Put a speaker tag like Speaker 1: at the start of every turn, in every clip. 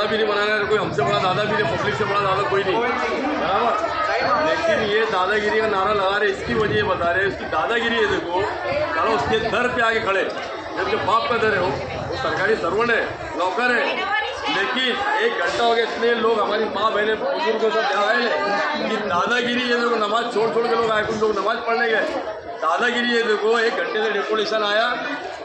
Speaker 1: दादा भी नहीं बनाना है, कोई हमसे बड़ा दादा भी नहीं, पब्लिक से बड़ा दादा कोई नहीं, बराबर। लेकिन ये दादागिरी का नारा लगा रहे, इसकी वजह ये बता रहे हैं इसकी दादागिरी है। देखो चलो उसके दर पे आके खड़े, जब जो बाप का दर है वो सरकारी सर्वेंट है, नौकर है। लेकिन 1 घंटा हो गया, इतने लोग हमारी माँ बहने बुजुर्गों सब यहाँ आए कि दादागिरी है। देखो नमाज छोड़ के लोग आए, कुछ लोग नमाज पढ़ने गए, दादागिरी है। देखो 1 घंटे से डेपुटेशन आया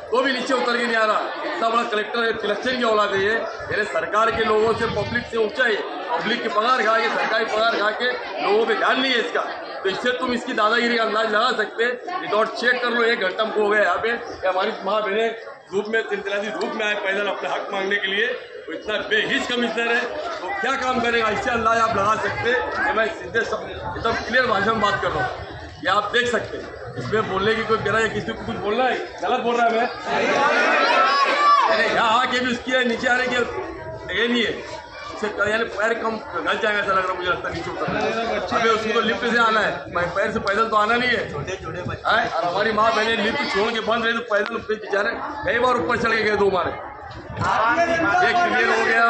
Speaker 1: तो भी नीचे उतर के नहीं आ रहा। इतना बड़ा कलेक्टर है, इलेक्शन की औलाद है ये। यानी सरकार के लोगों से, पब्लिक से ऊंचा है, पब्लिक की पगार खा के, सरकारी पगार खा के लोगों पे ध्यान नहीं है इसका। तो इससे तुम इसकी दादागिरी का अंदाज लगा सकते। विदाउट चेक कर लो, 1 घंटा को हो गया यहाँ पे कि हमारी माँ बहने धूप में, तिलतिलाती धूप में आए पैदल अपने हक मांगने के लिए। तो इतना बेहिस कमिश्नर है तो क्या काम करेगा, इससे अंदाज आप लगा सकते हैं। मैं सीधे एकदम क्लियर भाषा में बात कर रहा हूँ, ये आप देख सकते हैं। इसमें बोलने की कोई गिरा है, किसी को कुछ बोलना है, गलत बोल रहा है मैं। यहाँ आके भी उसकी नीचे आने की ये नहीं है, उससे यानी पैर कम गल जाएगा ऐसा लग रहा है मुझे, लगता नीचे उतरना। अबे उसको तो लिफ्ट से आना है, पैर से पैदल तो आना नहीं है। और हमारी माँ बहने लिफ्ट छोड़ के बंद रहे तो पैदल बेचारे कई बार ऊपर चढ़ के गए, 2 मारे। ये क्लियर हो गया,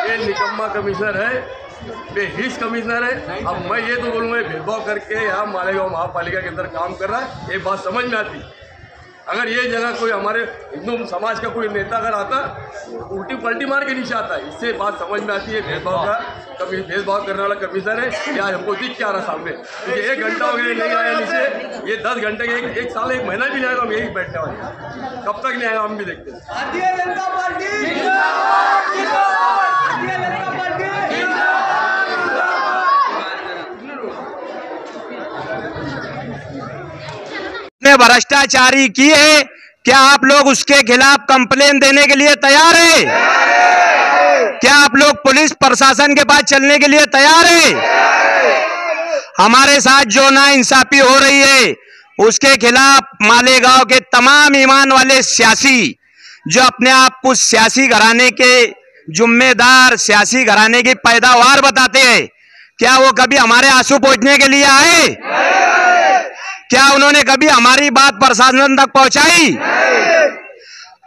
Speaker 1: ये निकम्मा कमिश्नर है, बेहिस कमिश्नर है। अब मैं ये तो बोलूँगा भेदभाव करके यहाँ मालेगांव महापालिका के अंदर काम कर रहा है, ये बात समझ में आती। अगर ये जगह कोई हमारे हिंदू समाज का कोई नेता अगर आता उल्टी पलटी मार के नीचे आता है, इससे बात समझ में आती है भेदभाव करने वाला कमिश्नर है। या हमको दिख क्या रहा सामने, क्योंकि 1 घंटा हो गया नहीं आया नीचे, ये 10 घंटे के 1 साल 1 महीना भी नहीं आएगा, हम यही बैठने वाले। कब तक नहीं आएगा हम भी देखते हैं।
Speaker 2: ने भ्रष्टाचारी किए हैं, क्या आप लोग उसके खिलाफ कंप्लेन देने के लिए तैयार हैं? क्या आप लोग पुलिस प्रशासन के पास चलने के लिए तैयार हैं? हमारे साथ जो नाइंसाफी हो रही है उसके खिलाफ मालेगांव के तमाम ईमान वाले सियासी, जो अपने आप को सियासी घराने के जिम्मेदार, सियासी घराने की पैदावार बताते हैं, क्या वो कभी हमारे आंसू पोंछने के लिए आए? क्या उन्होंने कभी हमारी बात प्रशासन तक पहुंचाई?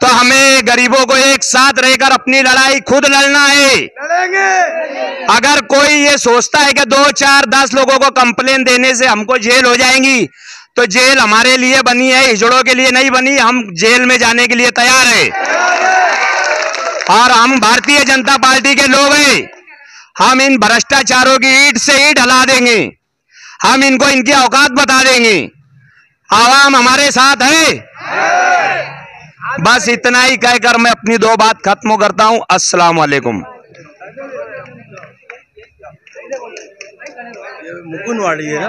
Speaker 2: तो हमें गरीबों को एक साथ रहकर अपनी लड़ाई खुद लड़ना है। अगर कोई ये सोचता है कि 2, 4, 10 लोगों को कंप्लेन देने से हमको जेल हो जाएंगी, तो जेल हमारे लिए बनी है, हिजड़ों के लिए नहीं बनी। हम जेल में जाने के लिए तैयार है और हम भारतीय जनता पार्टी के लोग हैं। हम इन भ्रष्टाचारों की ईंट से ईंट हला देंगे, हम इनको इनकी औकात बता देंगे। आवाम हमारे साथ है। बस इतना ही कहकर मैं अपनी 2 बात खत्म करता हूं। अस्सलाम वालेकुम।
Speaker 3: मुकुंदवाड़ी है ना?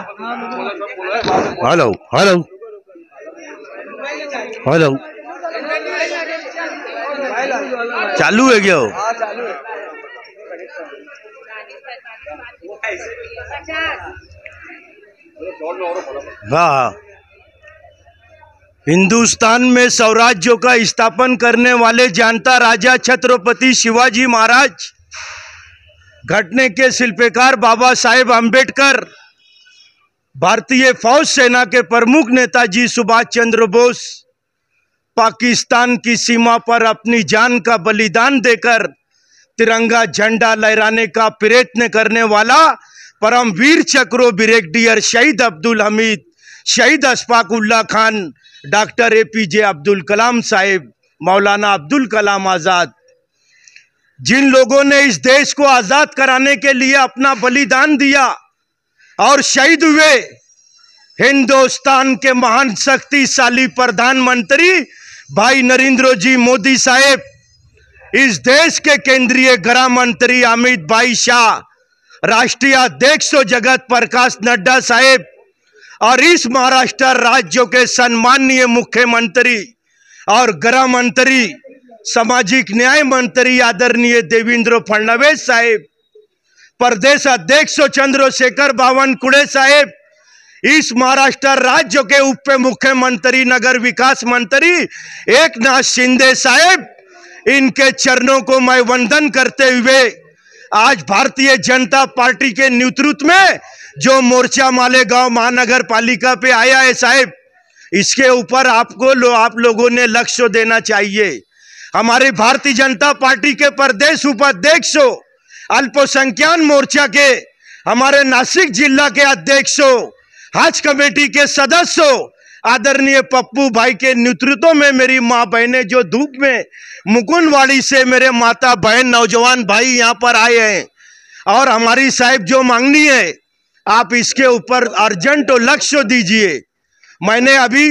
Speaker 3: हेलो हेलो हेलो, चालू है क्या? हाँ, हिंदुस्तान में स्वराज्य का स्थापन करने वाले जानता राजा छत्रपति शिवाजी महाराज, घटने के शिल्पकार बाबा साहेब अम्बेडकर, भारतीय फौज सेना के प्रमुख नेताजी सुभाष चंद्र बोस, पाकिस्तान की सीमा पर अपनी जान का बलिदान देकर तिरंगा झंडा लहराने का प्रयत्न करने वाला परमवीर चक्रो ब्रिगेडियर शहीद अब्दुल हमीद, शहीद अशफाक उल्लाह खान, डॉक्टर APJ अब्दुल कलाम साहेब, मौलाना अब्दुल कलाम आज़ाद, जिन लोगों ने इस देश को आज़ाद कराने के लिए अपना बलिदान दिया और शहीद हुए, हिंदुस्तान के महान शक्तिशाली प्रधानमंत्री भाई नरेंद्र जी मोदी साहेब, इस देश के केंद्रीय गृह मंत्री अमित भाई शाह, राष्ट्रीय अध्यक्ष जगत प्रकाश नड्डा साहेब और इस महाराष्ट्र राज्य के सम्माननीय मुख्यमंत्री और गृह मंत्री, सामाजिक न्याय मंत्री आदरणीय देवेंद्र फडणवीस साहेब, प्रदेश अध्यक्ष चंद्रशेखर बावनकुळे साहेब, इस महाराष्ट्र राज्य के उप मुख्यमंत्री नगर विकास मंत्री एकनाथ शिंदे साहेब, इनके चरणों को मैं वंदन करते हुए आज भारतीय जनता पार्टी के नेतृत्व में जो मोर्चा मालेगांव महानगर पालिका पे आया है साहब, इसके ऊपर आप लोगों ने लक्ष्य देना चाहिए। हमारे भारतीय जनता पार्टी के प्रदेश उपाध्यक्षों, अल्पसंख्यक मोर्चा के हमारे नासिक जिला के अध्यक्षों, हज कमेटी के सदस्यों, आदरणीय पप्पू भाई के नेतृत्व में मेरी माँ बहनें जो धूप में मुकुंदवाड़ी से मेरे माता बहन नौजवान भाई यहाँ पर आए हैं, और हमारी साहिब जो मांगनी है आप इसके ऊपर अर्जेंट लक्ष्य दीजिए। मैंने अभी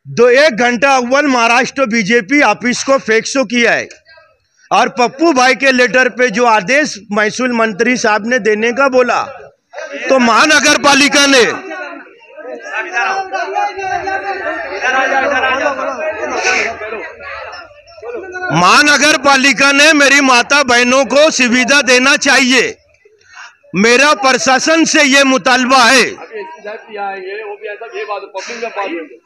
Speaker 3: 1 घंटा अव्वल महाराष्ट्र बीजेपी ऑफिस को फैक्सो किया है, और पप्पू भाई के लेटर पे जो आदेश महसूल मंत्री साहब ने देने का बोला, तो महानगर पालिका ने मेरी माता बहनों को सुविधा देना चाहिए। मेरा प्रशासन से ये मुतालबा है।
Speaker 1: अभी एसपी साहब भी आएंगे, वो भी ऐसा ये बात पब्लिक में बात होगी।